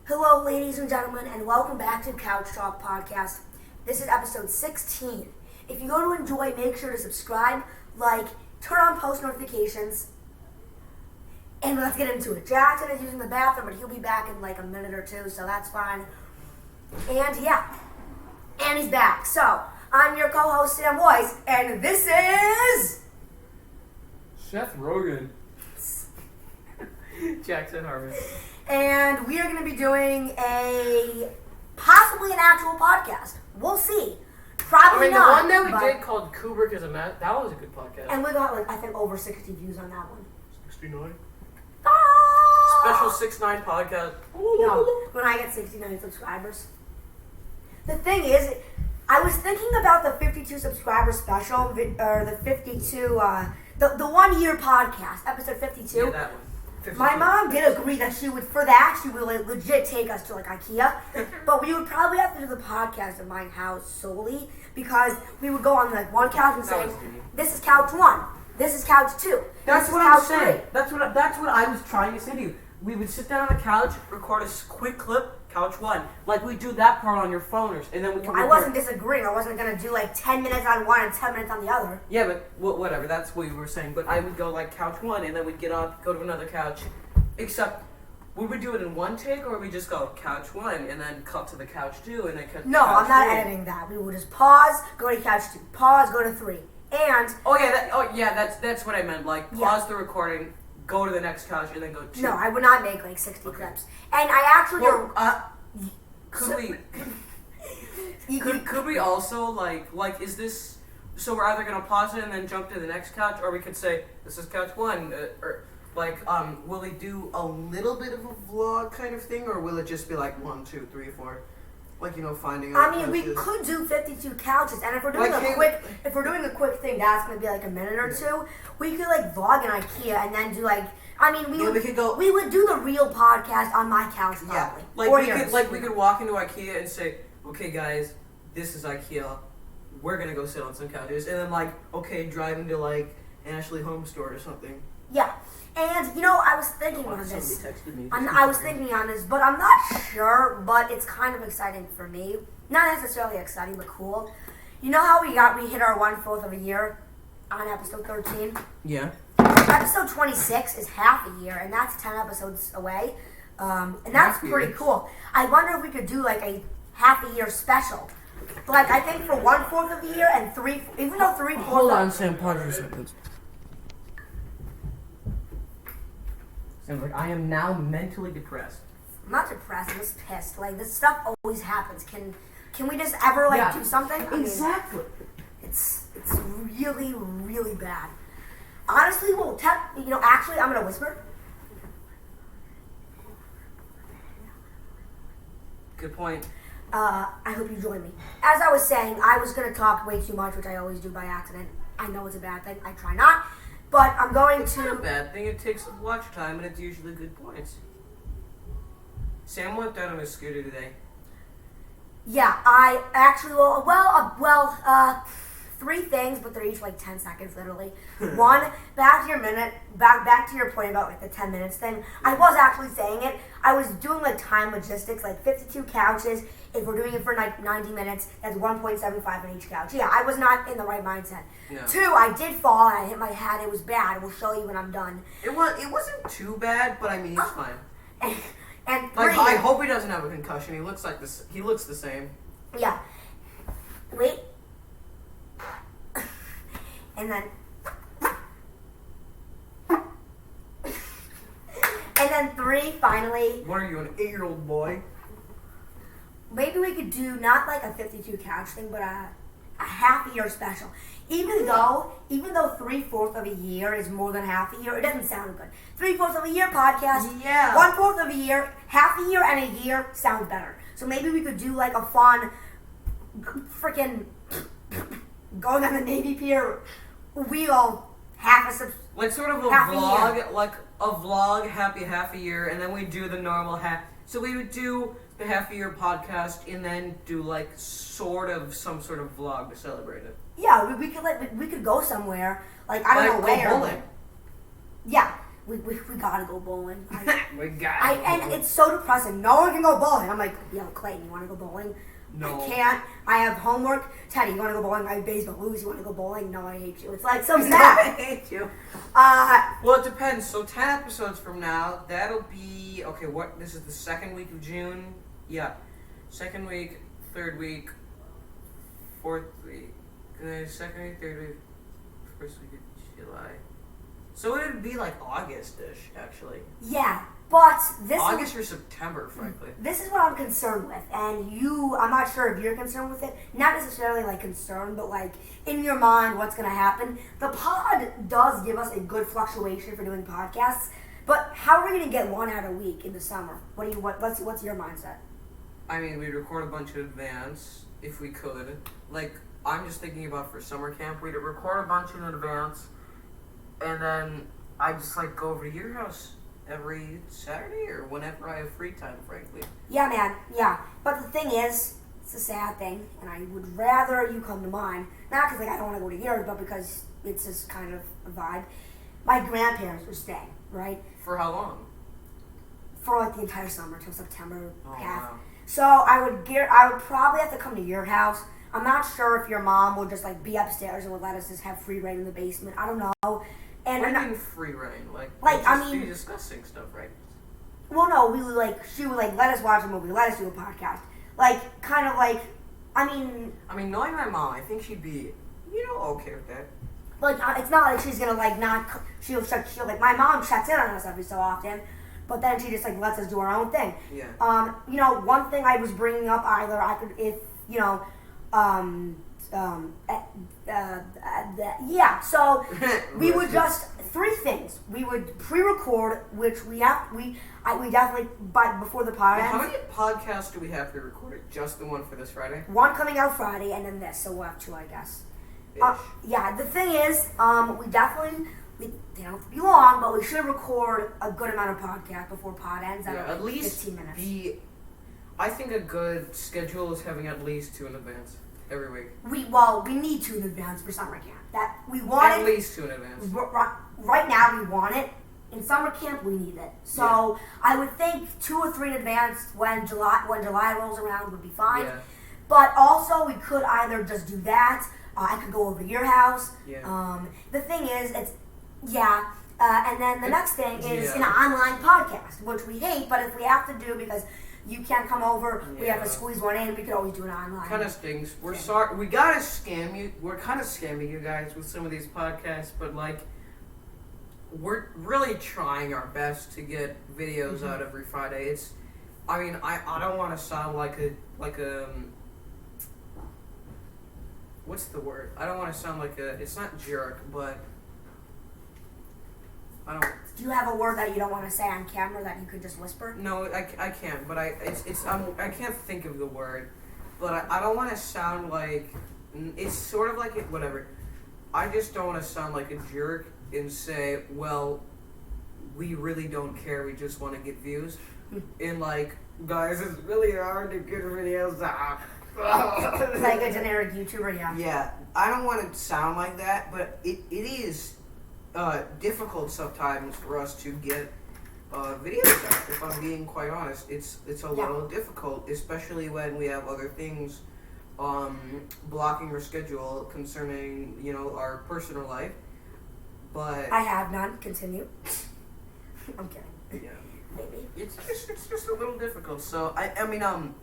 Hello, ladies and gentlemen, and welcome back to Couch Talk Podcast. This is episode 16. If you go to enjoy, make sure to subscribe, like, turn on post notifications, and let's get into it. Jackson is using the bathroom, but he'll be back in like a minute or two, so that's fine. And he's back. So, I'm your co-host, Sam Weiss, and this is... Seth Rogen. Jackson Harmon. And we are going to be doing possibly an actual podcast. We'll see. Probably not. The one that we did called Kubrick is a Mess, that was a good podcast. And we got, I think, over 60 views on that one. 69? Ah! Special 6'9" podcast. No, when I get 69 subscribers. The thing is, I was thinking about the 52 subscriber special, or the 52, the 1 year podcast, episode 52. Yeah, that one. 52. My mom did agree that she would legit take us to IKEA, but we would probably have to do the podcast at my house solely because we would go on one couch and say, "This is couch 1, this is couch 2, That's this is what couch I'm saying. 3." That's what I was trying to say to you. We would sit down on the couch, record a quick clip, couch 1, like we do that part on your phone, and then we can. I wasn't disagreeing. I wasn't gonna do 10 minutes on one and 10 minutes on the other. Yeah, but whatever. That's what you were saying. But I would go couch 1, and then we'd get up, go to another couch. Except, would we do it in one take, or would we just go couch 1 and then cut to the couch 2 and then cut? No, to couch I'm not 3? editing that. We will just pause, go to couch 2, pause, go to 3, and. That's what I meant. Pause the recording, go to the next couch, and then go 2. No, I would not make 60 clips. And I actually. Could we also is this? So we're either gonna pause it and then jump to the next couch, or we could say this is couch 1, will we do a little bit of a vlog kind of thing, or will it just be 1, 2, 3, 4, finding out? I mean, we could do 52 couches, and if we're doing a quick thing, that's gonna be a minute or two. We could vlog in IKEA and then do we would do the real podcast on my couch probably. We could walk into IKEA and say, okay guys, this is IKEA. We're gonna go sit on some couches, and then driving to Ashley Home Store or something. Yeah. And I was thinking on this. I was thinking on this, but I'm not sure. But it's kind of exciting for me. Not necessarily exciting, but cool. You know how we hit our 1/4 of a year on episode 13. Yeah. Episode 26 is half a year, and that's 10 episodes away. And that's pretty cool. I wonder if we could do a half a year special. I think for 1/4 of the year and even though 3/4. Hold on, Sam. Pause for a second. I am now mentally depressed. I'm not depressed. I'm just pissed. This stuff always happens. Can we just ever do something? Exactly. It's really, really bad. Honestly, well, actually, I'm gonna whisper. Good point. I hope you join me. As I was saying, I was gonna talk way too much, which I always do by accident. I know it's a bad thing. I try not. But I'm going It's to... not a bad thing. It takes watch time, and it's usually good points. Sam went down on his scooter today. Yeah, I actually... three things, but they're each 10 seconds, literally. One, back to your point about the 10 minutes thing. I was actually saying it. I was doing time logistics, 52 couches. If we're doing it for 90 minutes, that's 1.75 on each couch. Yeah, I was not in the right mindset. Yeah. 2, I did fall and I hit my head. It was bad. We'll show you when I'm done. It wasn't too bad, but I mean, it's fine. And 3, I hope he doesn't have a concussion. He looks He looks the same. Yeah. Wait. And then 3, finally. What are you, an 8-year-old boy? Maybe we could do not a 52 couch thing, but a half a year special. Even though 3/4 of a year is more than half a year, it doesn't sound good. 3/4 of a year podcast. Yeah. 1/4 of a year, half a year, and a year sounds better. So maybe we could do a fun, freaking going on the Navy Pier wheel half a sort of a vlog, a vlog, happy half a year, and then we do the normal half. So we would do the half a year podcast and then do some sort of vlog to celebrate it. Yeah, we could go somewhere. I don't know where. Bowling. Yeah, we gotta go bowling. And it's so depressing. No one can go bowling. I'm like, yo, Clayton, you want to go bowling? No. I can't. I have homework. Teddy, you want to go bowling? I have baseball. Louis, you want to go bowling? No, I hate you. It's like so sad. I hate you. Uh, Well, it depends. So 10 episodes from now, that'll be okay. What? This is the second week of June. Yeah, second week, third week, fourth week, second week, third week, first week of July. So it would be like August-ish, actually. yeah, but August or September, frankly. This is what I'm concerned with, and I'm not sure if you're concerned with it. Not necessarily like concerned, but like in your mind, what's going to happen. The pod does give us a good fluctuation for doing podcasts, but how are we going to get one out a week in the summer? What's your mindset? I mean, we'd record a bunch in advance if we could. Like, I'm just thinking about for summer camp, we'd record a bunch in advance, and then I just like go over to your house every Saturday or whenever I have free time, frankly. Yeah, man. Yeah, but the thing is, it's a sad thing, and I would rather you come to mine. Not because like I don't want to go to yours, but because it's just kind of a vibe. My grandparents were staying, right? For how long? For like the entire summer till September half. Wow. So I would probably have to come to your house. I'm not sure if your mom would just like be upstairs and would let us just have free reign in the basement. I don't know. And what do you mean free reign? Like I just mean, be discussing stuff, right? Well, no, she would like let us watch a movie, let us do a podcast, like kind of like, I mean, knowing my mom, I think she'd be, okay with that. like it's not like she's gonna like not. She'll like my mom checks in on us every so often, but then she just like lets us do our own thing. Yeah. One thing I was bringing up either I could if yeah. So we would just three things. We would pre-record, which we definitely before the pod ends. How many podcasts do we have pre-recorded? Just the one for this Friday? One coming out Friday, and then this. So we'll have two, I guess. Yeah. The thing is, we definitely. They don't have to be long, but we should record a good amount of podcast before pod ends. At least 15 minutes. I think a good schedule is having at least two in advance every week. We need two in advance for summer camp. That we want at least two in advance. Right now we want it. In summer camp we need it. So I would think 2 or 3 in advance when July rolls around would be fine. Yeah. But also we could either just do that. I could go over to your house. Yeah. The thing is, and then the next thing is an online podcast, which we hate, but if we have to do because you can't come over, we have to squeeze one in, we could always do it online. Kind of stings. We're sorry. We gotta scam you. We're kind of scamming you guys with some of these podcasts, but like, we're really trying our best to get videos out every Friday. I don't want to sound like a what's the word? I don't want to sound like it's not jerk, but I don't. Do you have a word that you don't want to say on camera that you could just whisper? No, I can't. But I can't think of the word. But I don't want to sound like it's sort of like whatever. I just don't want to sound like a jerk and say, well, we really don't care. We just want to get views. And like, guys, it's really hard to get videos out. Like a generic YouTuber, yeah. Yeah, I don't want to sound like that, but it is difficult sometimes for us to get videos out. If I'm being quite honest, it's a little difficult, especially when we have other things blocking our schedule concerning our personal life. But I have none. Continue. I'm kidding. Yeah, Maybe. it's just a little difficult. So I mean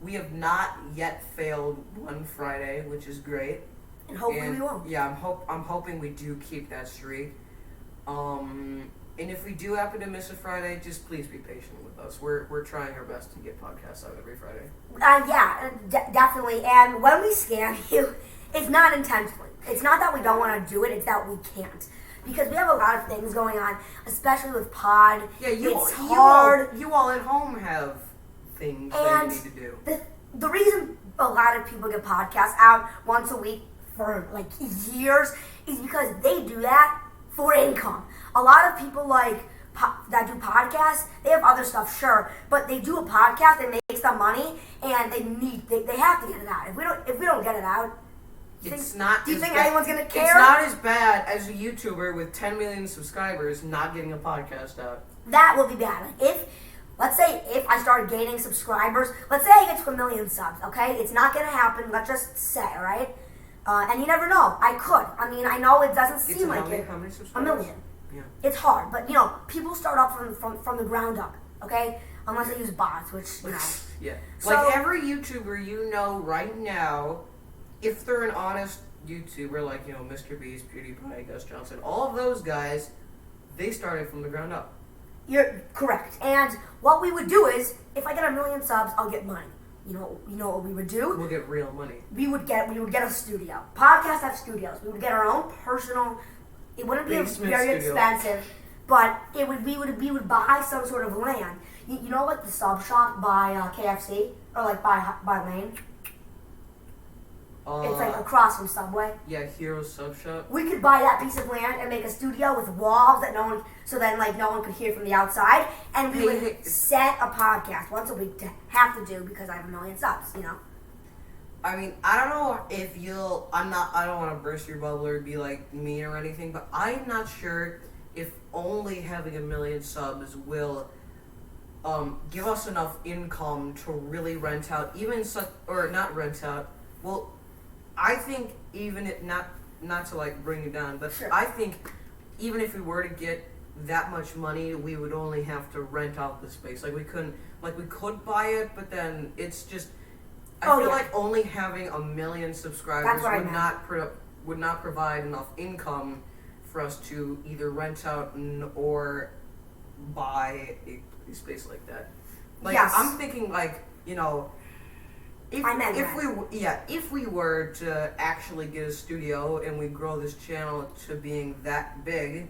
we have not yet failed one Friday, which is great. And hopefully we won't. Yeah, I'm hoping we do keep that streak. And if we do happen to miss a Friday, just please be patient with us. We're trying our best to get podcasts out every Friday. Definitely. And when we scam you, it's not intentionally. It's not that we don't want to do it. It's that we can't. Because we have a lot of things going on, especially with pod. Yeah, it's hard. You all at home have things that you need to do. The reason a lot of people get podcasts out once a week for like years is because they do that for income. A lot of people that do podcasts, they have other stuff, sure, but they do a podcast and make some money, and they have to get it out. If we don't get it out, It's not. Do you as think bad- anyone's gonna care? It's not as bad as a YouTuber with 10 million subscribers not getting a podcast out. That will be bad. Let's say if I started gaining subscribers, let's say I get to 1 million subs, okay? It's not gonna happen, let's just say, alright? And you never know. I could. I mean, I know it doesn't seem like it. How many A subscribers? million. Yeah. It's hard, but people start off from the ground up, okay? Unless they use bots, which, Yeah. So- Like every YouTuber you know right now, if they're an honest YouTuber, like, Mr. Beast, PewDiePie, Gus Johnson, all of those guys, they started from the ground up. You're correct. And what we would do is, if I get 1 million subs, I'll get money. You know what we would do? We'll get real money. We would get a studio. Podcasts have studios. We would get our own personal. It wouldn't be Basement very studio. expensive, but we would buy some sort of land. You know, like the sub shop by KFC or like by Lane. It's like across from Subway. Yeah, Hero Sub Shop. We could buy that piece of land and make a studio with walls that no one could hear from the outside, and we would set a podcast once a week to have to do because I have 1 million subs. I mean, I don't know if I don't want to burst your bubble or be like mean or anything, but I'm not sure if only having 1 million subs will give us enough income to really rent out, not rent out. Well, I think even if not to like bring you down, but Sure. I think even if we were to get that much money, we would only have to rent out the space. Like we could buy it, but then it's just. I feel like only having 1 million subscribers would not provide enough income for us to either rent out or buy a space like that. Like Yes. I'm thinking if we were to actually get a studio and we grow this channel to being that big,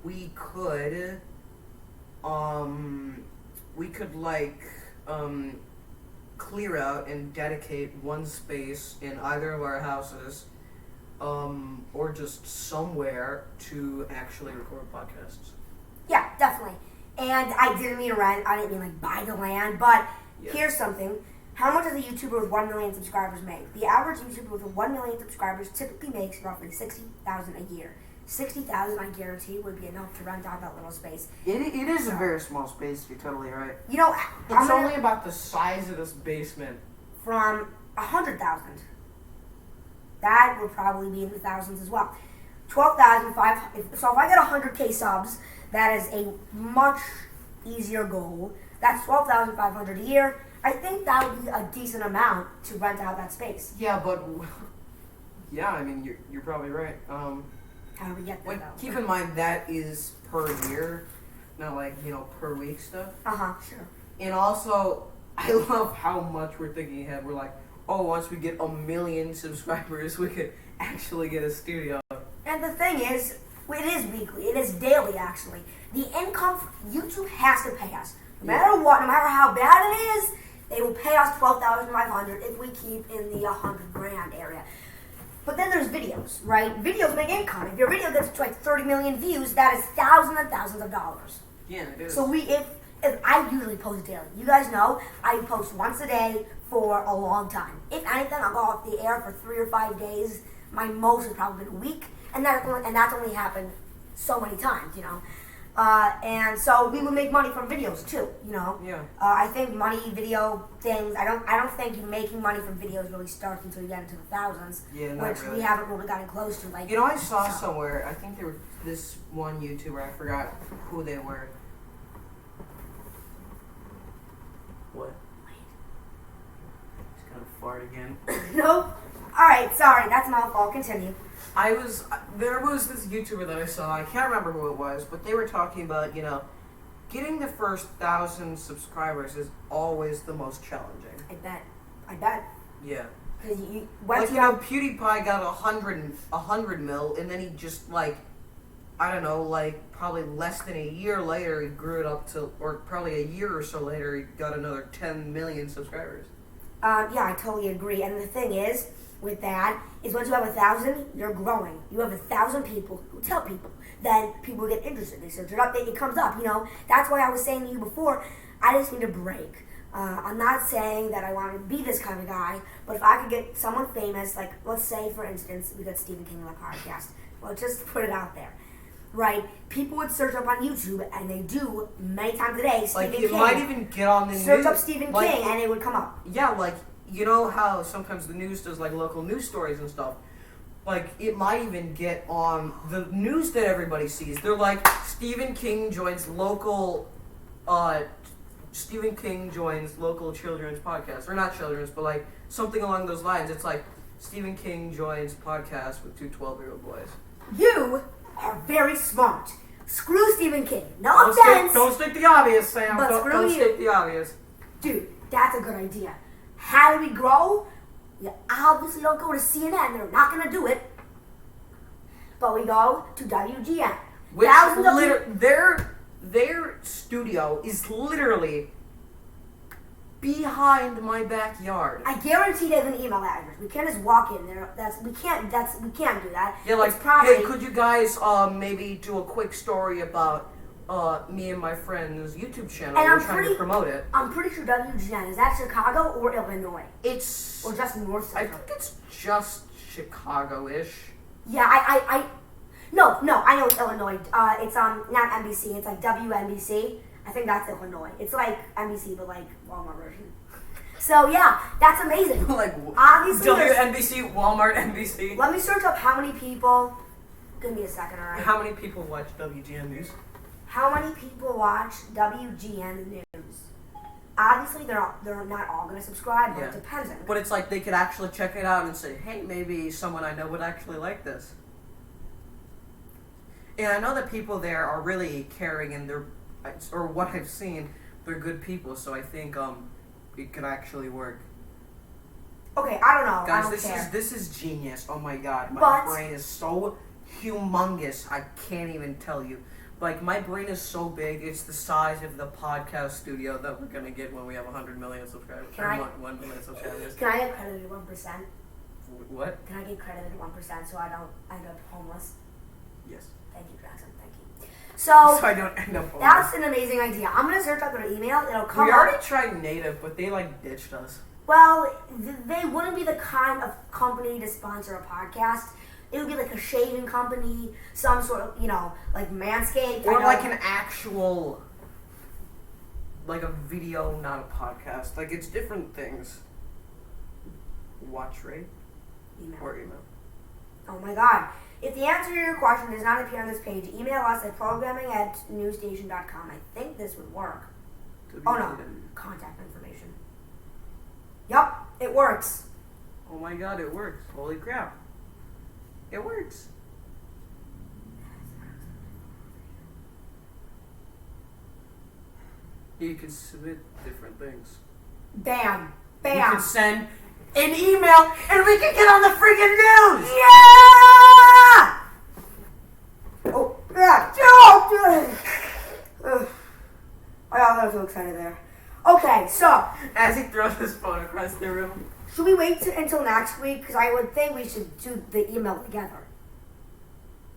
we could clear out and dedicate one space in either of our houses, or just somewhere to actually record podcasts. Yeah, definitely. And I didn't mean rent. I didn't mean like buy the land. But Yeah. here's something. How much does a YouTuber with 1 million subscribers make? The average YouTuber with 1 million subscribers typically makes roughly $60,000 a year. $60,000, I guarantee, would be enough to rent out that little space. It is a very small space. You're totally right. I'm only about the size of this basement. from 100,000. That would probably be in the thousands as well. 12,500. So if I get 100K subs, that is a much easier goal. That's 12,500 a year. I think that would be a decent amount to rent out that space. Yeah, but I mean, you're probably right. How do we get there, though? Keep in mind that is per year, not like per week stuff. Sure. And also, I love how much we're thinking ahead. We're like, once we get 1 million subscribers, we could actually get a studio. And the thing is, it is weekly. It is daily, actually. The income, YouTube has to pay us. No matter what, no matter how bad it is, they will pay us $12,500 if we keep in the $100,000 area. But then there's videos, right? Videos make income. If your video gets to like 30 million views, that is thousands and thousands of dollars. Yeah, it is. So if I usually post daily. You guys know I post once a day for a long time. If anything, I'll go off the air for 3 or 5 days. My most has probably been a week, and that's only happened so many times, And so we would make money from videos too, Yeah. I think video things. I don't think making money from videos really starts until you get into the thousands, Yeah, not which really. we haven't really gotten close to. Like I saw somewhere. I think there were this one YouTuber. I forgot who they were. What? Just gonna fart again. Nope. All right, sorry, that's my fault. Continue. There was this YouTuber that I saw. I can't remember who it was, but they were talking about getting the first 1,000 subscribers is always the most challenging. I bet. Yeah. Because PewDiePie got 100 mil, and then he just probably less than a year later, he grew it up to, or probably a year or so later, he got another 10 million subscribers. Yeah, I totally agree. And the thing is, with that, is once you have 1,000, you're growing. You have 1,000 people who tell people. Then people get interested. They search it up. It comes up, That's why I was saying to you before, I just need a break. I'm not saying that I want to be this kind of guy, but if I could get someone famous, like let's say for instance we got Stephen King on the podcast. Well, just put it out there, right? People would search up on YouTube, and they do many times a day. Stephen King. It might even get on the news. Search up Stephen King, and it would come up. Yeah, like you know how sometimes the news does like local news stories and stuff. Like it might even get on the news that everybody sees. They're like Stephen King joins local children's podcast, or not children's, but like something along those lines. It's like Stephen King joins podcast with two 12-year-old boys. You are very smart. Screw Stephen King. No offense. Don't state the obvious, Sam. But Don't state the obvious. Dude, that's a good idea. How do we grow? You obviously don't go to CNN. They're not going to do it. But we go to WGN. Which Thousands of their studio is literally behind my backyard. I guarantee they have an email address. We can't just walk in there. We can't do that. Yeah, like, it's probably, hey, could you guys maybe do a quick story about me and my friend's YouTube channel? And We're trying to promote it. I'm pretty sure WGN is that Chicago or Illinois? It's or just North I Central. think it's just Chicago-ish. Yeah, No, I know it's Illinois. It's not NBC. It's like WNBC. I think that's Illinois. It's like NBC, but like Walmart version. So yeah, that's amazing. Like Obviously, WNBC, Walmart, NBC. let me search up how many people. Give me a second, alright? How many people watch WGN News? How many people watch WGN News? Obviously, they're not all going to subscribe, but Yeah. it depends on. But it's like they could actually check it out and say, hey, maybe someone I know would actually like this. And I know that people there are really caring, and or what I've seen, they're good people. So I think it could actually work. Okay, I don't know. Guys, I don't care. this is genius. Oh my god, my But- brain is so humongous. I can't even tell you. Like my brain is so big, it's the size of the podcast studio that we're gonna get when we have 100 million subscribers. Can I- 1 million subscribers. Can I get credited 1%? What? Can I get credited 1% so I don't end up homeless? Yes. Thank you, Jackson. Thank you. So I don't end up. that's an amazing idea. I'm gonna search up their email. It'll come We up. already tried Native, but they like ditched us. Well, they wouldn't be the kind of company to sponsor a podcast. It would be like a shaving company, some sort of, like Manscaped. Or like an actual, like a video, not a podcast. Like it's different things. Watch rate email. or email. Oh my god. If the answer to your question does not appear on this page, email us at programming@newstation.com. I think this would work. Oh no. Contact information. Yup, it works. Oh my god, it works. Holy crap. It works. You can submit different things. Bam. You Bam. can send an email and we can get on the freaking news! Yeah! Oh, yeah. Oh, I was so excited there. Okay, so, As he throws his phone across the room. should we wait until next week? Because I would think we should do the email together.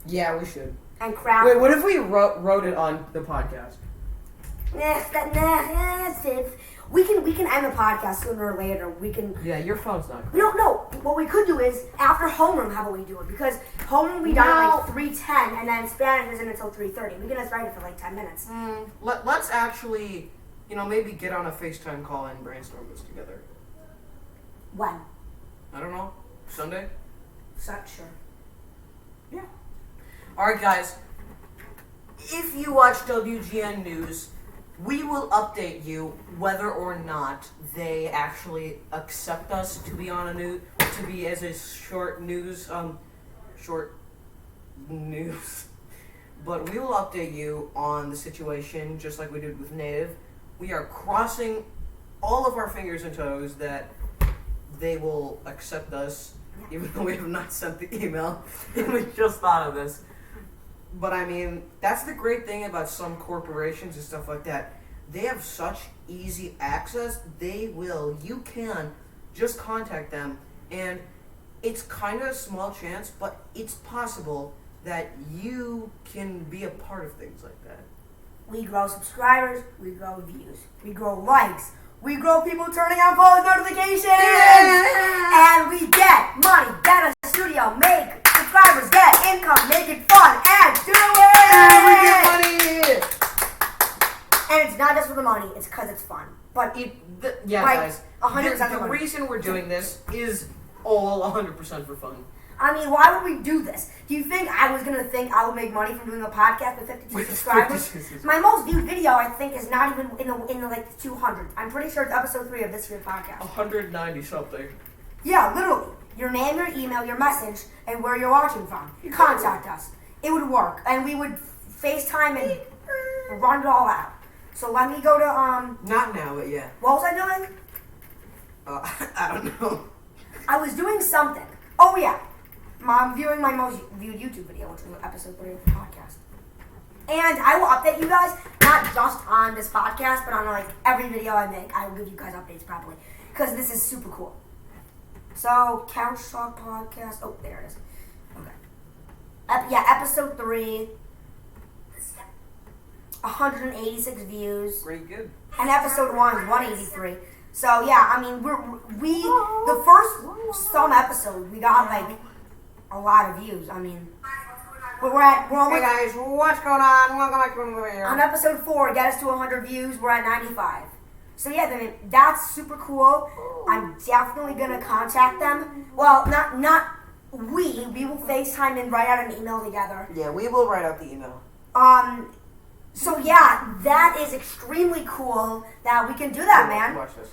Yeah, we should. And craft. Wait, what if we wrote it on the podcast? We can end the podcast sooner or later. We can. Yeah, your phone's not. We don't know. What we could do is after homeroom, how about we do it? Because homeroom we done at like 3:10, and then Spanish isn't until 3:30. We can just write it for like 10 minutes. Let's actually, maybe get on a FaceTime call and brainstorm this together. When? I don't know. Sunday? Sure. Yeah. Alright, guys. If you watch WGN News, we will update you whether or not they actually accept us to be on to be as a short news. But we will update you on the situation just like we did with Native. We are crossing all of our fingers and toes that they will accept us, even though we have not sent the email. And we just thought of this. But I mean, that's the great thing about some corporations and stuff like that. They have such easy access. You can just contact them. And it's kind of a small chance, but it's possible that you can be a part of things like that. We grow subscribers. We grow views. We grow likes. We grow people turning on post notifications. And we get money, get a studio, make subscribers, get income, make it fun, and do it! And we get money! And it's not just for the money, it's because it's fun. But guys, 100% the fun. reason we're doing this is all 100% for fun. I mean, why would we do this? Do you think I was going to think I would make money from doing a podcast with 52 subscribers? My most viewed video, I think, is not even in the like 200s. I'm pretty sure it's episode 3 of this year's podcast. 190 something. Yeah, literally. Your name, your email, your message, and where you're watching from. Contact us. It would work. And we would FaceTime and run it all out. So let me go to, Not now, but yeah. what was I doing? I don't know. I was doing something. Oh, yeah. I'm viewing my most viewed YouTube video, which is episode 3 of the podcast. And I will update you guys, not just on this podcast, but on like every video I make. I will give you guys updates probably, because this is super cool. So, Couch Talk Podcast. Oh, there it is. Okay. Episode 3. 186 views. Pretty good. And episode 1 is 183. So, yeah, I mean, the first some episode, we got like a lot of views. I mean, we're almost, Hey guys, what's going on? Welcome back to another video. on episode 4, get us to 100 views, we're at 95. So yeah, I mean, that's super cool. I'm definitely gonna contact them. Well, not we will FaceTime and write out an email together. Yeah, we will write out the email. So yeah, that is extremely cool that we can do that, man. Watch this.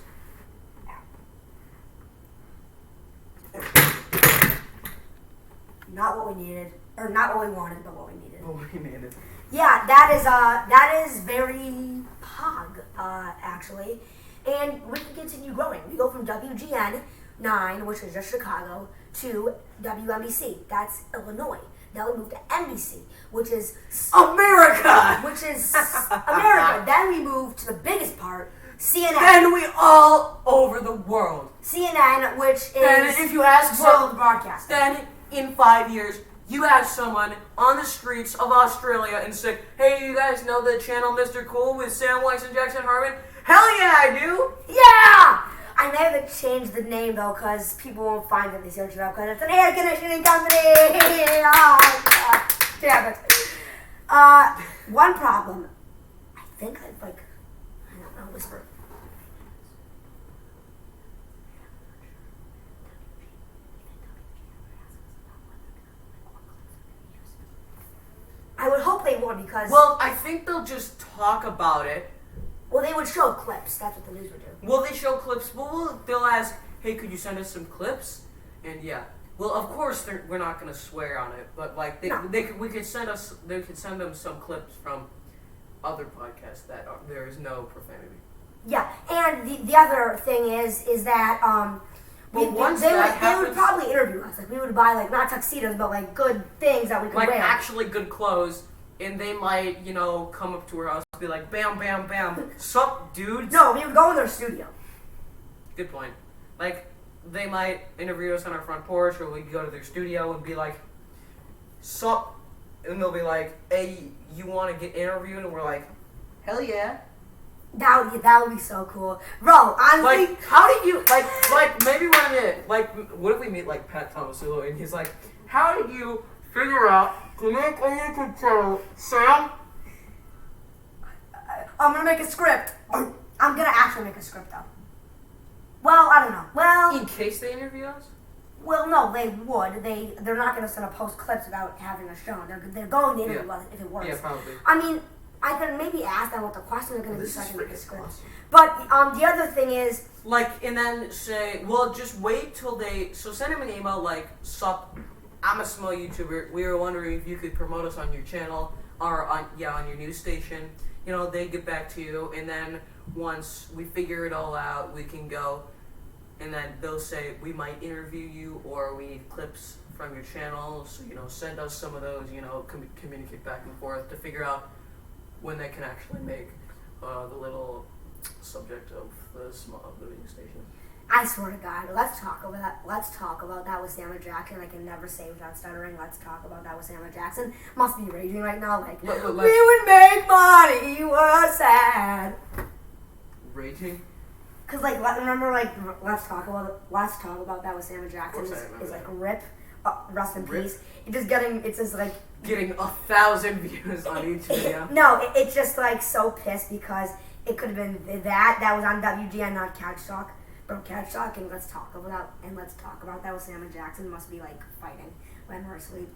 Not what we needed, or not what we wanted, but what we needed. Oh, we made it. Yeah, that is very pog, actually. And we can continue growing. We go from WGN 9, which is just Chicago, to WNBC. That's Illinois. Then we move to NBC, which is America! Which is America. Then we move to the biggest part, CNN. And we all over the world. CNN, which is And if you ask world broadcasting. then in 5 years, you ask someone on the streets of Australia and say, hey, you guys know the channel Mr. Cool with Sam Weiss and Jackson Harmon? Hell yeah, I do! Yeah! I may have to change the name though, because people won't find it if they search it up, because it's an air conditioning company! Oh, God. Damn it. One problem. I think I don't know, whisper. I would hope they would, because... Well, I think they'll just talk about it. Well, they would show clips. That's what the news would do. Will they show clips? Well, they'll ask, hey, could you send us some clips? And yeah. Well, of course, we're not going to swear on it, but like they could send them some clips from other podcasts that there is no profanity. Yeah, and the other thing is that they would probably interview us. Like we would buy like not tuxedos, but like good things that we could like wear. actually good clothes, and they might come up to our house and be like, bam, bam, bam, sup, dudes? No, we would go in their studio. Good point. Like they might interview us on our front porch, or we'd go to their studio and be like, sup, and they'll be like, hey, you want to get interviewed? And we're like, hell yeah. That would be so cool, bro. Honestly, Like, how do you like maybe when what if we meet like Pat Tomasulo and he's like, how did you figure out to make a YouTube channel, Sam? I'm gonna make a script. I'm gonna actually make a script though. Well, I don't know. Well, In case they interview us? well, no, they would. They're not gonna send a post clips without having us shown. They're going to interview us if it works. Yeah, probably. I mean, I could maybe ask them what the questions are going to be This so I is can make a freaking script. awesome. But the other thing is, Like, and then say, well, just wait till so send them an email like, sup, I'm a small YouTuber. We were wondering if you could promote us on your channel or on your news station. They get back to you, and then once we figure it all out, we can go, and then they'll say we might interview you or we need clips from your channel. So send us some of those. Communicate back and forth to figure out when they can actually make the little subject of the news station. I swear to God, let's talk about that with Sam and Jackson. I can never say without stuttering. Let's talk about that with Sam and Jackson. Must be raging right now. Like, we would make money, we're sad. Raging? Cause like remember like let's talk about that with Sam Jackson is like rip, rest in Rip. peace. It's just like Getting 1,000 views on each video. no, it's just like so pissed because it could have been that was on WGN, not Couch Talk. But Couch Talk and let's talk about that with Sam and Jackson must be like fighting when we're asleep.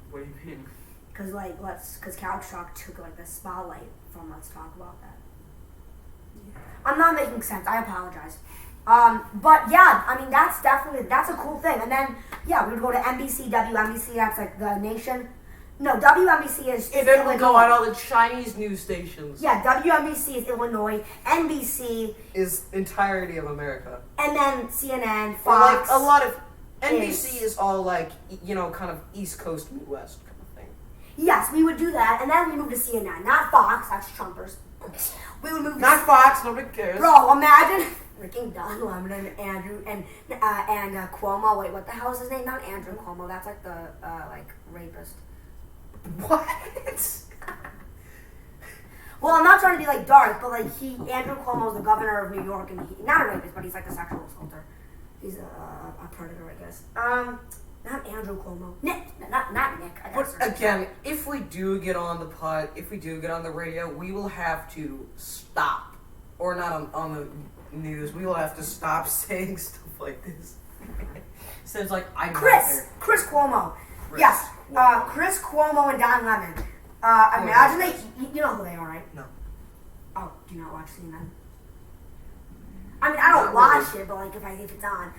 What do you mean? Cause Couch Talk took like the spotlight from Let's Talk About That. I'm not making sense. I apologize. But yeah, I mean that's a cool thing. And then yeah, we would go to NBC, WNBC. That's like the nation. No, WNBC is. And then Illinois. we'll go on all the Chinese news stations. Yeah, WNBC is Illinois. NBC is entirety of America. And then CNN, Or Fox. like a lot of NBC is all like kind of East Coast Midwest kind of thing. Yes, we would do that, and then we moved to CNN, not Fox. That's Trumpers. We would move. Not Fox. Nobody cares. Bro, imagine freaking Don Lemon and Andrew and Cuomo. Wait, what the hell is his name? Not Andrew Cuomo. That's like the rapist. What? Well, I'm not trying to be like dark, but like Andrew Cuomo is the governor of New York, and not a rapist, but he's like a sexual assaulter. He's a predator, I guess. Not Andrew Cuomo. Nick, not Nick. I But guess. again, if we do get on the radio, we will have to stop, or not on the news. We will have to stop saying stuff like this. So it's like Chris Cuomo. Yes, Cuomo. Chris Cuomo and Don Lemon. Imagine you know who they are, right? No. Oh, do you not watch CNN? I mean, I don't watch it, but like if it's on.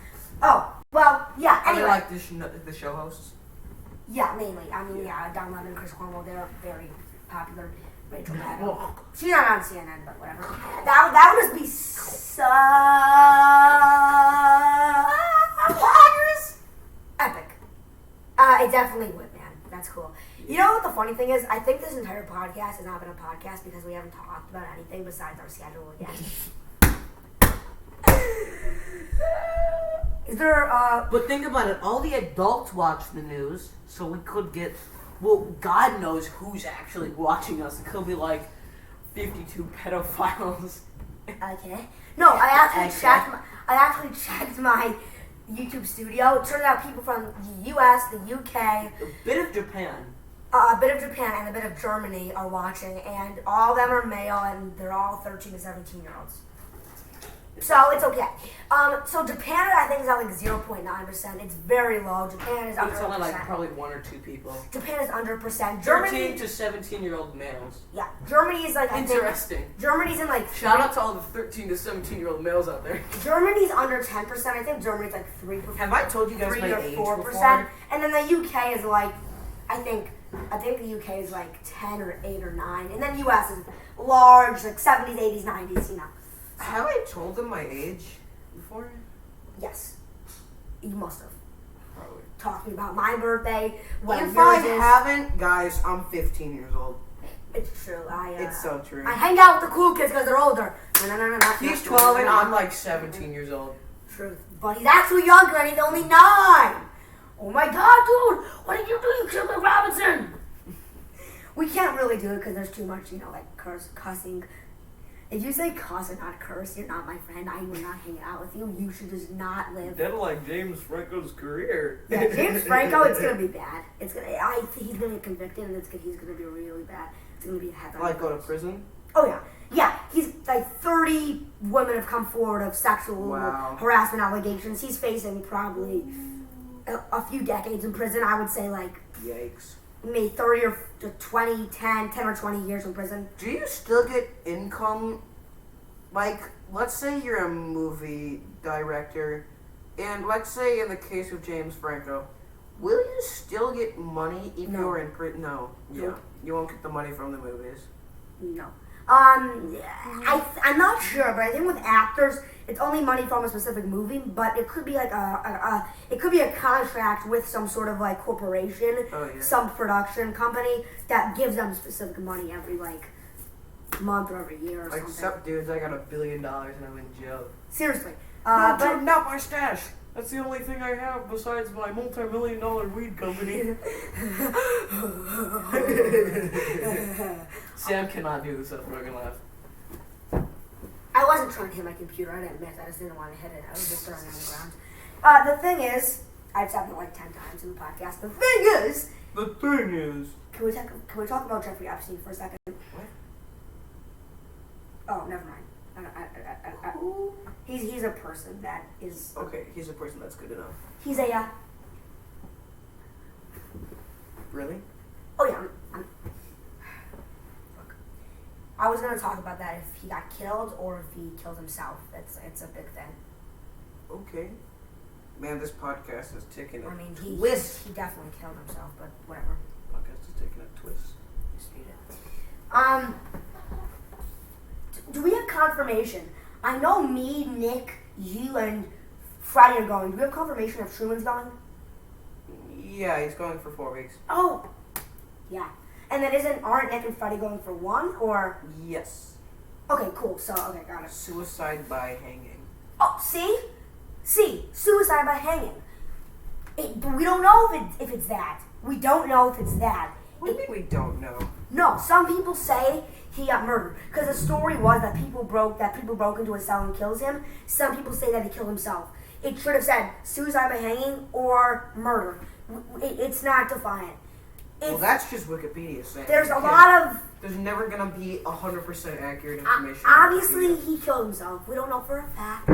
Oh, well, yeah. I Anyway, like the show hosts. yeah, mainly. I mean, yeah, Don Lemon and Chris Cuomo, they're very popular. Rachel Maddow. She's not on CNN, but whatever. That would just be so epic. It definitely would, man. That's cool. You know what the funny thing is? I think this entire podcast has not been a podcast because we haven't talked about anything besides our schedule again. Is there, But think about it, all the adults watch the news, so we could get, well, God knows who's actually watching us. It could be like 52 pedophiles. okay. No, I actually checked my YouTube studio. It turned out people from the US, the UK, A bit of Japan. a bit of Japan, and a bit of Germany are watching, and all of them are male, and they're all 13 to 17-year-olds. So it's okay. So Japan, I think, is at like 0.9%. It's very low. Japan is under It's only like 1%. probably 1 or 2 people. Japan is under 1%. 13 Germany, to 17-year-old males. yeah. Germany is like I think, Interesting. Germany's in like Shout out to all the 13 to 17-year-old males out there. Germany's under 10%. I think Germany's like 3%. Have I told you guys 3 my or age 4%. before? And then the UK is like, I think the UK is like 10 or 8 or 9. And then US is large, like 70s, 80s, 90s, you know. Have I told them my age before? Yes. You must have. Probably. Talking about my birthday, when If yours I is. haven't, guys, I'm 15 years old. It's true. It's so true. I hang out with the cool kids because they're older. No. He's 12 and I'm like 17 years old. Truth. But he's actually younger and he's only 9. Oh my god, dude. What did you do? You killed my Robinson. We can't really do it because there's too much, like cussing. If you say cuss and not curse, you're not my friend. I will not hang out with you. You should just not live. That'll like James Franco's career. Yeah, James Franco, it's gonna be bad. He's gonna get convicted, and he's gonna be really bad. It's gonna be a headline. Like go to prison? Oh yeah. He's like 30 women have come forward of sexual harassment allegations. He's facing probably a few decades in prison. I would say like Yikes. maybe 30 or 20, 10 or 20 years in prison. Do you still get income? Like, let's say you're a movie director, and let's say in the case of James Franco, will you still get money if No. you're in prison? No. Yeah. Nope. You won't get the money from the movies. No. I'm not sure, but I think with actors, it's only money from a specific movie, but it could be like it could be a contract with some sort of like corporation, some production company that gives them specific money every like month or every year or Like, something. sup, dudes, I got $1 billion and I'm in jail. Seriously. No, But dude, not my stash. That's the only thing I have besides my multi-million-dollar weed company. Sam cannot do the Seth Rogen laugh. I wasn't trying to hit my computer. I didn't miss. I just didn't want to hit it. I was just throwing it on the ground. The thing is, I've said it like 10 times in the podcast. The thing is, can we talk about Jeffrey Epstein for a second? What? Oh, never mind. He's a person that is. Okay, he's a person that's good enough. He's a. Really? Oh yeah. Look, I was gonna talk about that if he got killed or if he killed himself. It's a big thing. Okay. Man, this podcast is taking a I mean, twist. he definitely killed himself, but whatever. Podcast is taking a twist. Just read it. Do we have confirmation? I know me, Nick, you, and Friday are going. Do we have confirmation if Truman's going? Yeah, he's going for 4 weeks. Oh, yeah. And then aren't Nick and Friday going for 1 or? Yes. Okay, cool. So okay, got it. Suicide by hanging. Oh, see, suicide by hanging. But we don't know if it's that. We don't know if it's that. What do you mean we don't know? No, some people say he got murdered because the story was that people broke into his cell and killed him. Some people say that he killed himself. It should have said suicide by hanging or murder. It's not defiant. Well, that's just Wikipedia saying. There's a lot of. There's never gonna be 100% accurate information. Obviously, he killed himself. We don't know for a fact,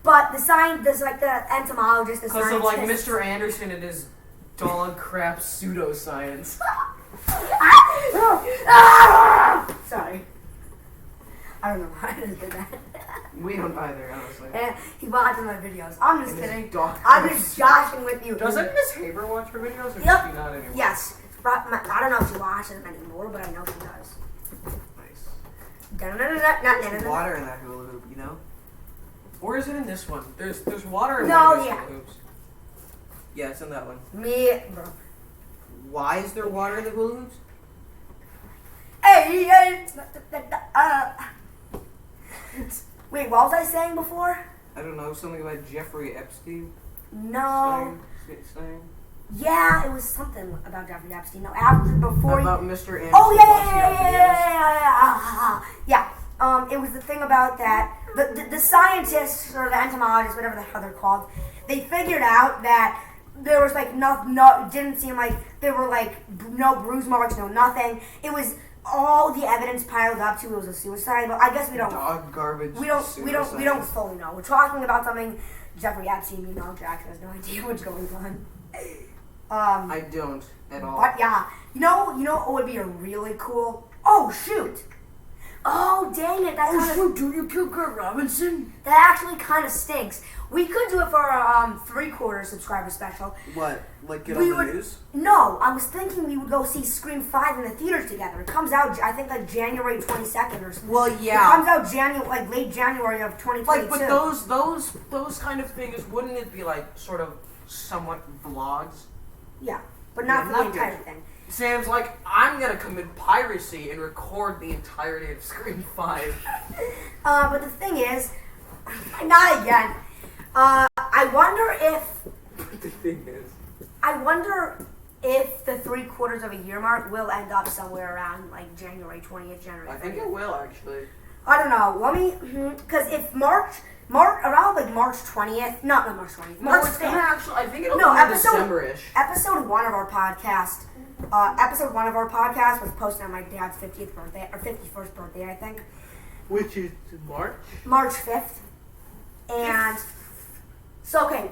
but there's like the entomologist, the because scientist. of like Mr. Anderson and his dog crap pseudoscience. Sorry. I don't know why I just did that. We don't either, honestly. He watches my videos. I'm just And his kidding. dog I'm just joshing with you. Doesn't Miss Haber watch her videos, or Yep. does she not anymore? Yes. I don't know if she watches them anymore, but I know she does. Nice. There's Water in that hula hoop, you know? Or is it in this one? There's water in No, one of these yeah. hula hoops. Yeah, it's in that one. Me, bro. Why is there water in the hula hoops? Hey, wait, what was I saying before? I don't know, something about Jeffrey Epstein. No. Saying? Yeah, it was something about Jeffrey Epstein. No, after before. About Mr. Anderson. Oh yeah. It was the thing about that. The scientists or the entomologists, whatever the hell they're called, they figured out that there was like no. It didn't seem like there were like no bruise marks, no nothing. It was all the evidence piled up to it was a suicide. But I guess we don't. Dog garbage. We don't fully know. We're talking about something. Jeffrey Epstein, meanwhile, Jackson has no idea what's going on. I don't at all. But yeah, you know what would be a really cool. Oh shoot! Oh dang it! Do you kill Kurt Robinson? That actually kind of stinks. We could do it for our 3/4 subscriber special. What? Like get We on the would- news? No, I was thinking we would go see Scream 5 in the theaters together. It comes out, I think, like January 22nd or something. Well, It yeah. comes out late January of 2022. Like, but those kind of things, wouldn't it be like sort of somewhat vlogs? Yeah, but not Yeah, for the not entire good. thing. Sam's like, I'm gonna commit piracy and record the entirety of Scream 5. But the thing is, not again. I wonder if the 3/4 of a year mark will end up somewhere around like January 20th, January 30th. I think it will actually. I don't know. Let me, because if around like March 20th, not March 20th, No, March it's 5th. gonna actually. I think it'll No, be episode- December-ish. Episode 1 of our podcast, was posted on my dad's 50th birthday, or 51st birthday, I think. Which is March? March 5th. And, so okay,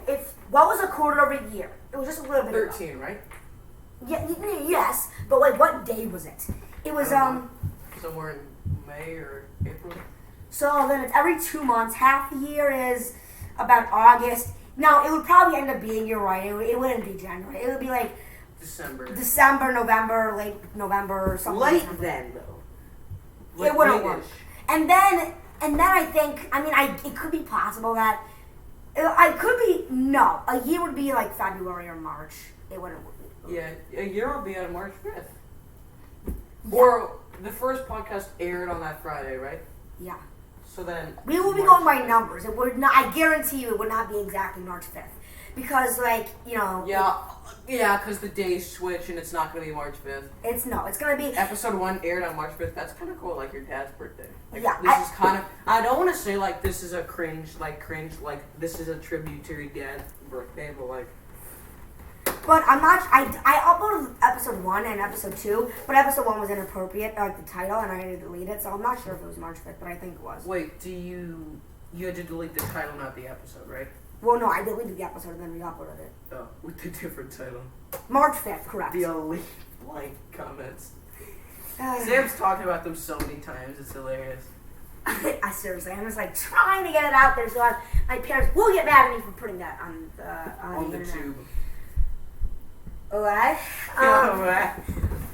what was a quarter of a year? It was just a little bit ago. 13, right? Yeah, yes, but like what day was it? It was, I don't know. Somewhere in May or April. so then it's every 2 months. Half the year is about August. No, it would probably end up being, you're right, it wouldn't be January. It would be like December, November, late November or something. Late like that. then, though. It wouldn't late-ish. work. And then I think, it could be possible that, a year would be like February or March. It wouldn't work. Yeah, a year will be on March 5th. Or the first podcast aired on that Friday, right? Yeah. So then We will be March going by 5th. numbers. It would not, I guarantee you it would not be exactly March 5th. because like Yeah, because the days switch and it's not going to be March 5th. it's gonna be Episode 1 aired on March 5th. That's kind of cool, like your dad's birthday. Like, Yeah, This is kind of. I don't want to say, like, this is a cringe, like, this is a tribute to your dad's birthday, but, like. But I'm not. I uploaded episode 1 and episode 2, but episode 1 was inappropriate, like the title, and I had to delete it. So I'm not sure if it was March 5th, but I think it was. Wait, you had to delete the title, not the episode, right? Well, no, I deleted the episode and then re-uploaded it. Oh, with the different title. March 5th, correct. The only blank comments. Sam's talked about them so many times, it's hilarious. I seriously, I'm just like trying to get it out there so my parents will get mad at me for putting that on the internet. tube. Alright. Alright.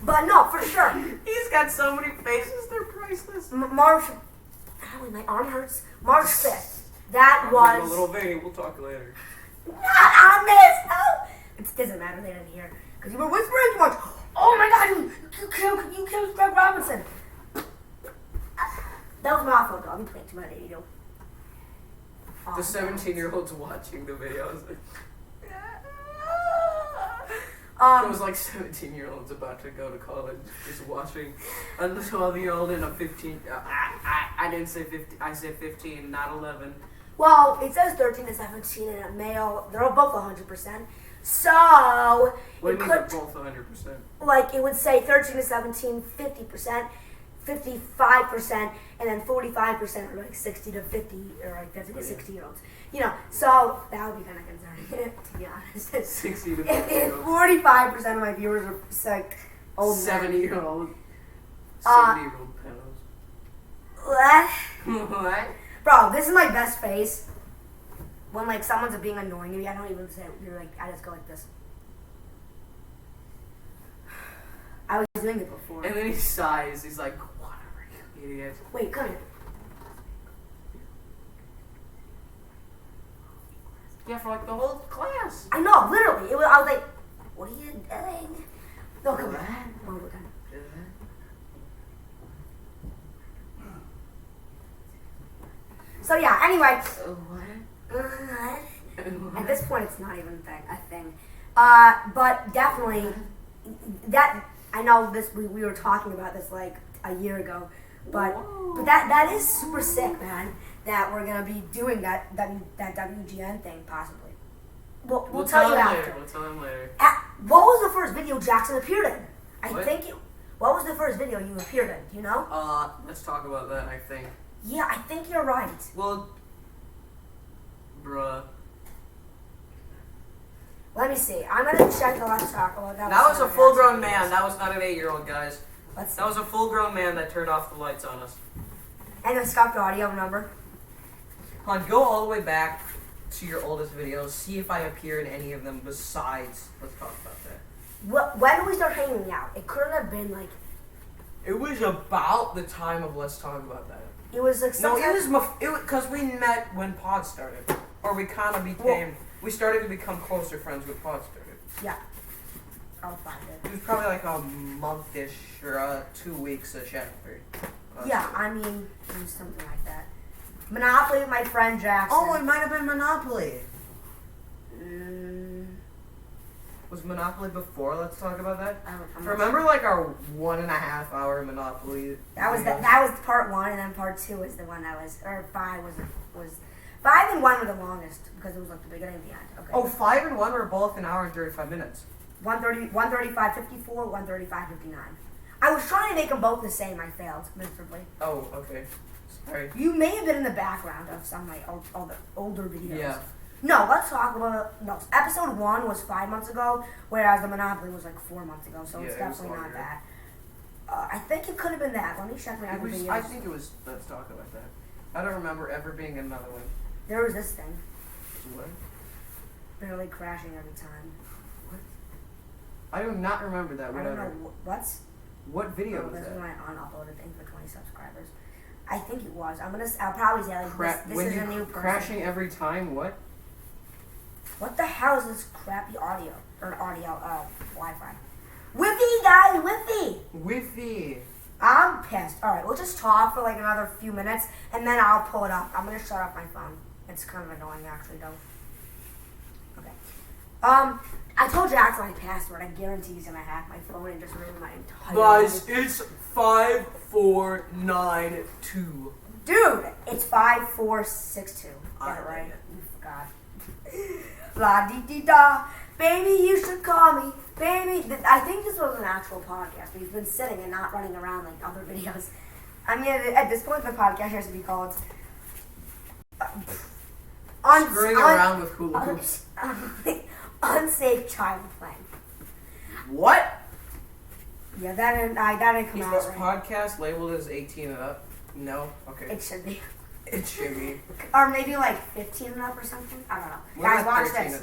But no, for sure. He's got so many faces, they're priceless. March. Ow, my arm hurts. March 5th. That I'm was. a little veiny. We'll talk later. Not on this! No! It doesn't matter, they didn't hear. Because you were whispering too much. Oh my god, you killed Greg Robinson. That was my fault, though. I'm playing too much radio. The 17-year-old's watching the videos. It was like 17-year-olds about to go to college, just watching a 12-year-old and a 15. I didn't say 15. I said 15, not 11. Well, it says 13 to 17 and a male. They're both 100%. So, What do you it mean could, they're both 100%? like, it would say 13 to 17, 50%, 55%, and then 45% are like 60 to 50, or like 50 to 60-year-olds. You know, so that would be kind of concerning, to be honest. 60 to If 50-year-olds. 45% of my viewers are like old 70-year-old. Uh, 70-year-old What? pedos. What? Bro, this is my best face. When like someone's being annoying to me, I don't even say it. You're like, I just go like this. I was doing it before. And then he sighs. He's like, whatever, you idiot. Wait, come here. Yeah, for like the whole class. I know, literally. I was like, what are you doing? No, come here. One more time. So yeah, anyway. At this point, it's not even a thing. But definitely, that I know this. We were talking about this like a year ago, but that is super sick, man. That we're gonna be doing that WGN thing possibly. We'll tell you after. We'll tell him later. What was the first video Jackson appeared in? What? What was the first video you appeared in? Do you know? Let's talk about that. I think. Yeah, I think you're right. Well, bruh. Let me see. I'm gonna check the last talk about that. That was a full-grown man. That was not an 8-year-old, guys. Let's see. That was a full-grown man that turned off the lights on us. And the scuffed audio number. Come on, go all the way back to your oldest videos. See if I appear in any of them besides. Let's talk about that. When did we start hanging out? It couldn't have been like. It was about the time of Let's Talk About That. It was like No, sometime. it was because we met when Pod started, or we kind of became. We started to become closer friends when Pod started. Yeah. I'll find it. It was probably like a month-ish or 2 weeks-ish after. Yeah, I mean, it was something like that. Monopoly with my friend Jackson. Oh, it might have been Monopoly. Mm, Was Monopoly before? Let's talk about that. I'm not Remember, like our 1.5 hour Monopoly. That was videos? that was part 1, and then part 2 was the one that was, or 5 was 5 and 1 were the longest because it was like the beginning and the end. Okay. Oh, 5 and 1 were both an hour and 35 minutes. 135.54, 135.59. I was trying to make them both the same. I failed miserably. Oh, okay. Sorry. You may have been in the background of some of my older videos. Yeah. No, let's talk about no. Episode 1 was 5 months ago, whereas the Monopoly was like 4 months ago. So it's Yeah, it was definitely not longer. that. I think it could have been that. Let me check my other videos. I think it was. Let's talk about that. I don't remember ever being in another one. There was this thing, What? barely crashing every time. I do not remember that. I Whatever. don't know what's. What video was This is that? my unuploaded thing for 20 subscribers. I think it was. I'll probably say like this when is you a new person. crashing every time. What? What the hell is this crappy audio or Wi-Fi? Wi-Fi, guys, Wi-Fi. Wi-Fi. I'm pissed. All right, we'll just talk for like another few minutes, and then I'll pull it up. I'm gonna shut off my phone. It's kind of annoying, actually, though. I told Jackson my password. I guarantee he's gonna hack my phone and just ruin my entire Guys, life. it's 5492. Dude, it's 5462. Get it right. You forgot. La di di da. Baby, you should call me. Baby. I think this was an actual podcast. We've been sitting and not running around like other videos. I mean, at this point, the podcast has to be called Screwing around with hula hoops. Unsafe child play. What? Yeah, that didn't come Is out this right. podcast labeled as 18 and up? No? Okay. It should be. It should be. Or maybe like 15 and up or something. I don't know. What Guys, about watch 13 this.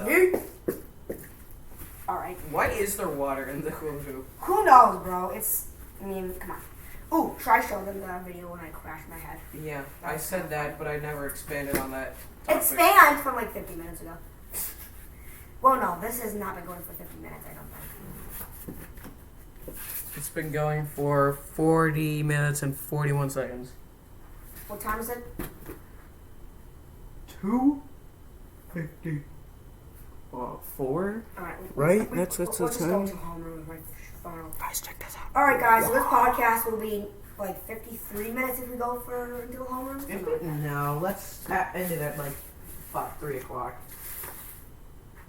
and Alright. Why is there water in the hula hoop? Who knows, bro? Come on. Ooh, should I show them the video when I crashed my head? Yeah, I said that, but I never expanded on that topic. It spanned from like 50 minutes ago. Well, no, this has not been going for 50 minutes, I don't think. It's been going for 40 minutes and 41 seconds. What time is it? 2:50. 4? Alright. Right? We'll That's just the go time. to homeroom with my phone. Guys, check this out. Alright, guys, so this podcast will be like 53 minutes if we go into the homeroom. No, let's end it at like 3 o'clock.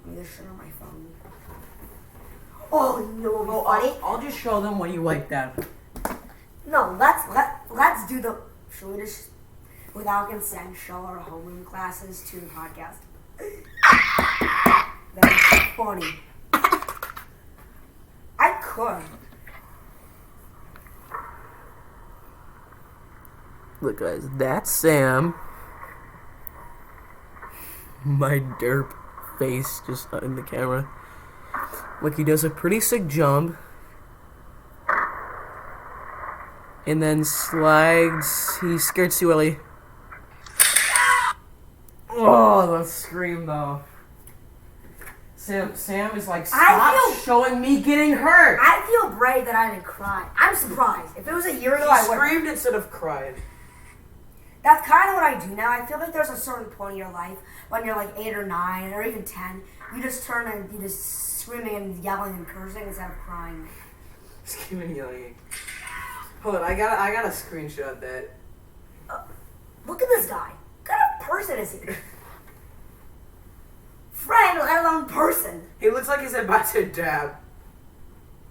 Let me just shut on my phone. Oh, you know what would be funny? I'll just show them when you wipe down. No, let's do the. Should we just, without consent, show our homeroom classes to the podcast? That's funny. I could. Look, guys, that's Sam. My derp face just in the camera. Look, he does a pretty sick jump. And then slides. He scared Sue Ellie. Oh, the scream though. Sam is like, stop showing me getting hurt. I feel brave that I didn't cry. I'm surprised. If it was a year ago, I would. Screamed instead of cried. That's kind of what I do now. I feel like there's a certain point in your life when you're like 8 or 9 or even 10, you just turn and you just screaming and yelling and cursing instead of crying. Screaming and yelling. Hold on, I got a screenshot that. Look at this guy. What kind of person is he? Friend, let alone person. He looks like he's about to dab.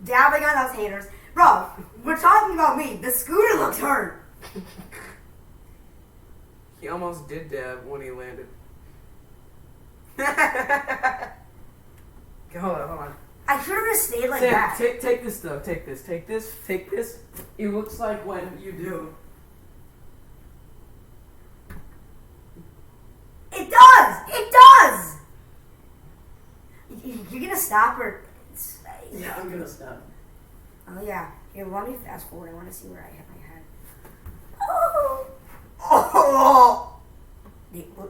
Dabbing on those haters. Bro, we're talking about me. The scooter looks hurt. He almost did dab when he landed. Okay, hold on. I should have just stayed like Sam, that. take this though. Take this. It looks like when you do. It does! It does! You're gonna stop or... Yeah, I'm gonna stop. Oh yeah. Here, let me fast forward. I want to see where I hit my head. Oh!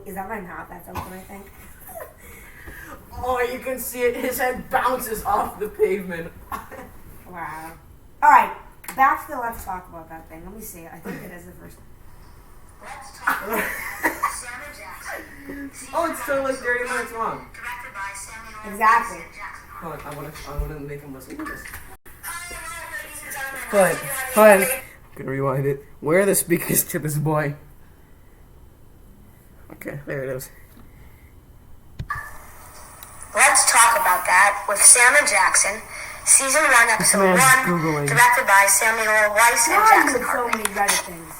Is that my mouth that's open, I think? Oh, you can see it. His head bounces off the pavement. Wow. Alright, back to the let's talk about that thing. Let me see. I think it is the first. Let's talk about Samuel Jackson. Oh, it's still like 30 minutes long. Directed by Samuel Exactly. Jackson. Hold on, I wanna make him listen to this. Hi, ladies and gentlemen. Fine. Gonna rewind it. Where are the speakers to this boy? Okay, there it is. Let's talk about that with Samuel Jackson, Season 1, Episode 1, man's Googling. directed by Samuel Weiss and Why are you Jackson in so Hartley. many Reddit things?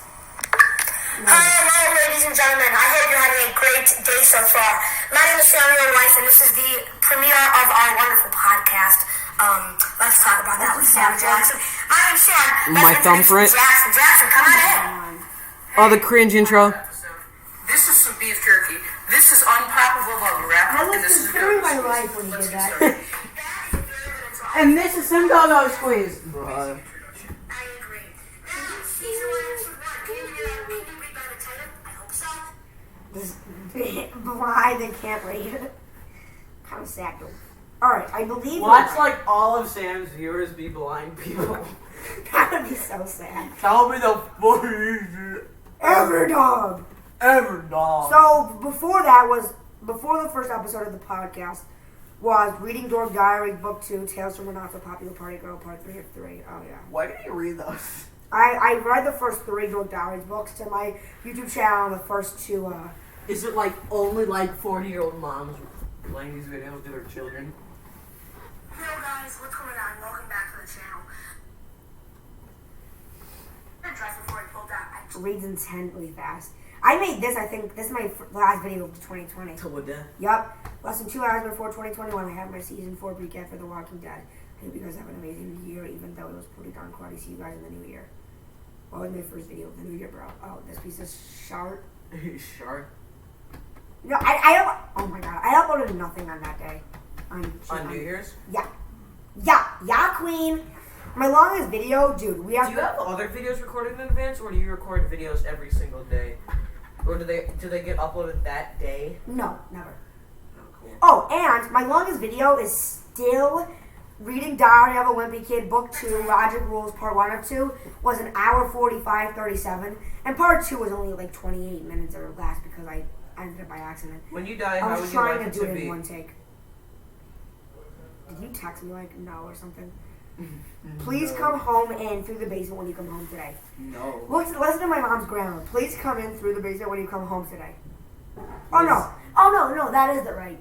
Hello, ladies and gentlemen. I hope you're having a great day so far. My name is Samuel Weiss, and this is the premiere of our wonderful podcast. Let's talk about that with Samuel Jackson. I am Sean. My thumbprint. Jackson, come on in. Oh, the cringe intro. This is some beef jerky. This is unpoppable bubble wrap. I and was this is considering my good. life when you Let's did get that. started. And this is some doggo squeeze. I agree. Season 1, Episode 1. Can you read by the title? I hope so. This why they can't read it. Kind of sad though. Alright, I believe Watch like all of Sam's viewers be blind people. that would be so sad. Tell me the funniest Ever dog. ever, dog. So before that was before the first episode of the podcast was Reading Dork Diary, Book 2, Tales from a Not So Popular Party Girl, Part 3 of 3. Oh, yeah. Why did you read those? I read the first 3 Dork Diaries books to my YouTube channel, and the first 2, Is it like only like 40-year-old moms playing these videos to their children? Hello guys, what's going on? Welcome back to the channel. Before I pulled that, reads intently fast. I made this, I think, this is my last video of 2020. Till death. Yup. Less than 2 hours before 2021, I had my season 4 recap for The Walking Dead. I hope you guys have an amazing year, even though it was pretty darn cruddy. See you guys in the new year. What was my first video of the new year, bro? Oh, this piece of shart. Shark. No, I oh my god, I uploaded nothing on that day. On New Year's? Yeah, queen. My longest video, dude, we have... Do you have other videos recorded in advance, or do you record videos every single day? Or do they get uploaded that day? No, never. Oh, cool. Oh, and my longest video is still Reading Diary of a Wimpy Kid, Book 2, Logic Rules, Part 1 of 2, was an hour 45:37, and Part 2 was only like 28 minutes or less because I ended it by accident. When you die, I how was would you trying like to it do to it in be? one take. Did you text me like no or something? Please come home in through the basement when you come home today. No. Listen to my mom's grammar. Please come in through the basement when you come home today. Oh no, that is the right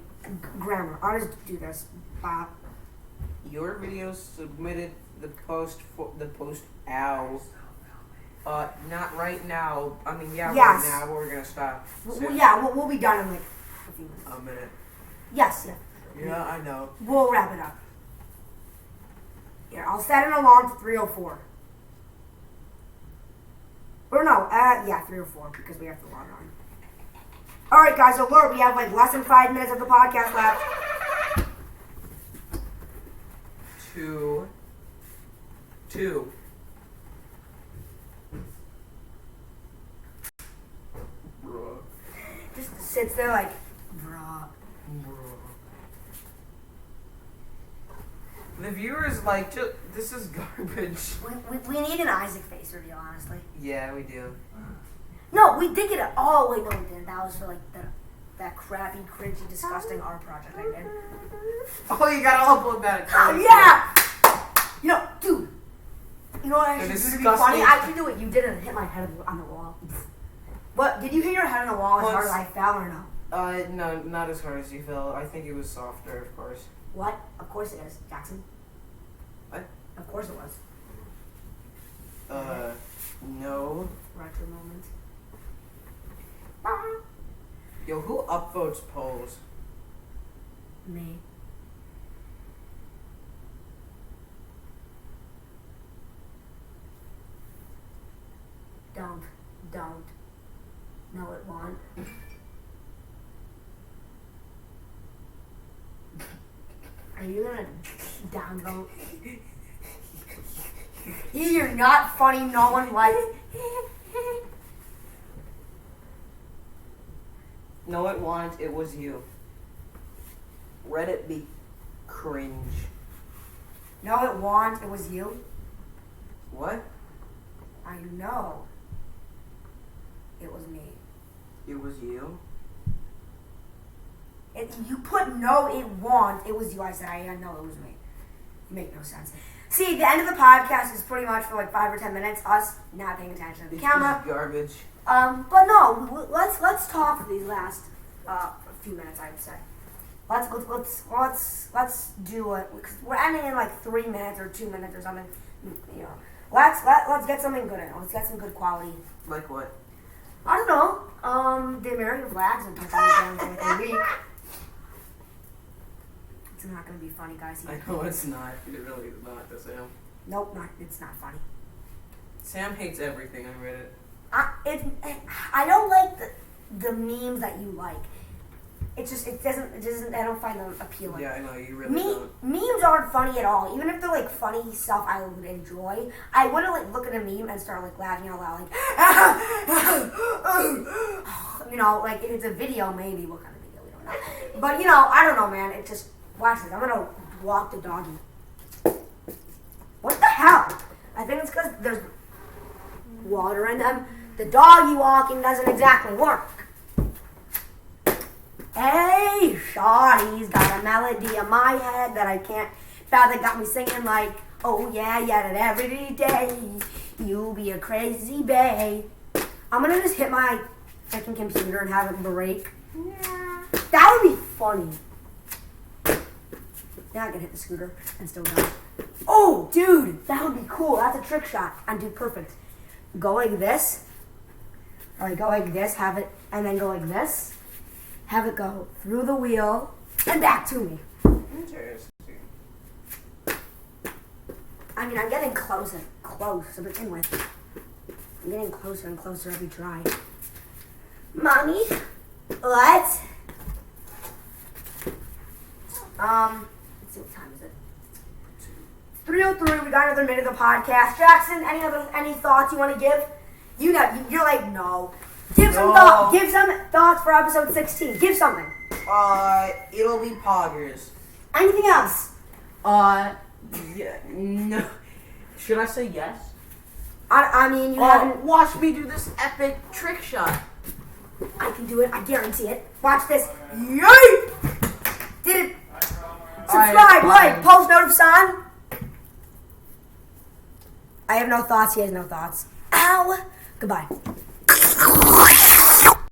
grammar. I'll just do this. Bob. Your videos submitted ow. Not right now. I mean, yeah, Yes. right now, but we're gonna stop. We'll be done in like a few minutes. A minute. Yes, yeah. Yeah, I know. We'll wrap it up. Here, I'll set an alarm for 3:04. Or no, 3:04 because we have to log on. Alright guys, alert, we have like less than 5 minutes of the podcast left. 2. Bruh. Just sits there like, bruh. The viewers like, this is garbage. We need an Isaac face reveal, honestly. Yeah, we do. No, we did get it. Oh, wait, no, we didn't. That was for like that crappy, cringy, disgusting art project I did. Oh, you gotta upload that. Oh, yeah! You know, dude. You know what actually This is would be funny? disgusting. I actually do what you did and hit my head on the wall. What? Did you hit your head on the wall as hard as I fell or no? No, not as hard as you fell. I think it was softer, of course. What? Of course it is, Jackson. What? Of course it was. No. Retro moment. Yo, who upvotes polls? Me. Don't. No, it won't. Are you gonna downvote? You're not funny, no one likes. No, it won't. It was you. Reddit be cringe. No, it won't. It was you. What? I know. It was me. It was you? You put no, it won't. It was you. I said, I know it was me. You make no sense. See, the end of the podcast is pretty much for like 5 or 10 minutes. Us not paying attention to the camera. Garbage. But no, let's talk for these last few minutes. I would say. Let's do it. Cause we're ending in like 3 minutes or 2 minutes or something. You know, let's get something good in. Let's get some good quality. Like what? I don't know. The American flags and touching down for like a week. It's not gonna be funny, guys. I know it's not. It really is not, Sam. Nope, it's not funny. Sam hates everything on Reddit. I don't like the memes that you like. It doesn't. I don't find them appealing. Yeah, I know you really don't. Memes aren't funny at all. Even if they're like funny stuff, I would enjoy. I wouldn't like look at a meme and start like laughing out loud, like, you know, like if it's a video, maybe. What kind of video? We don't know. But you know, I don't know, man. It just watch this. I'm gonna walk the doggy. What the hell? I think it's because there's water in them. The doggy walking doesn't exactly work. Hey. Hey, shawty's got a melody in my head that I can't. That got me singing like, oh yeah, that every day you'll be a crazy bae. I'm gonna just hit my freaking computer and have it break. Yeah. That would be funny. Now I can hit the scooter and still go. Oh, dude, that would be cool. That's a trick shot. And do perfect. Go like this. Or like go like this, have it, and then go like this. Have it go through the wheel and back to me. Interesting. I mean, I'm getting close to begin with. I'm getting closer and closer every try. Mommy, what? Let's see, what time is it? 3:03. We got another minute of the podcast. Jackson, any thoughts you want to give? You know, you're like, no. Give some thoughts. Give some thoughts for episode 16. Give something. It'll be poggers. Anything else? Yeah, no. Should I say yes? I mean, you haven't. Watch me do this epic trick shot. I can do it. I guarantee it. Watch this. Yay! Did it. Subscribe, like, post notification. I have no thoughts. He has no thoughts. Ow. Goodbye.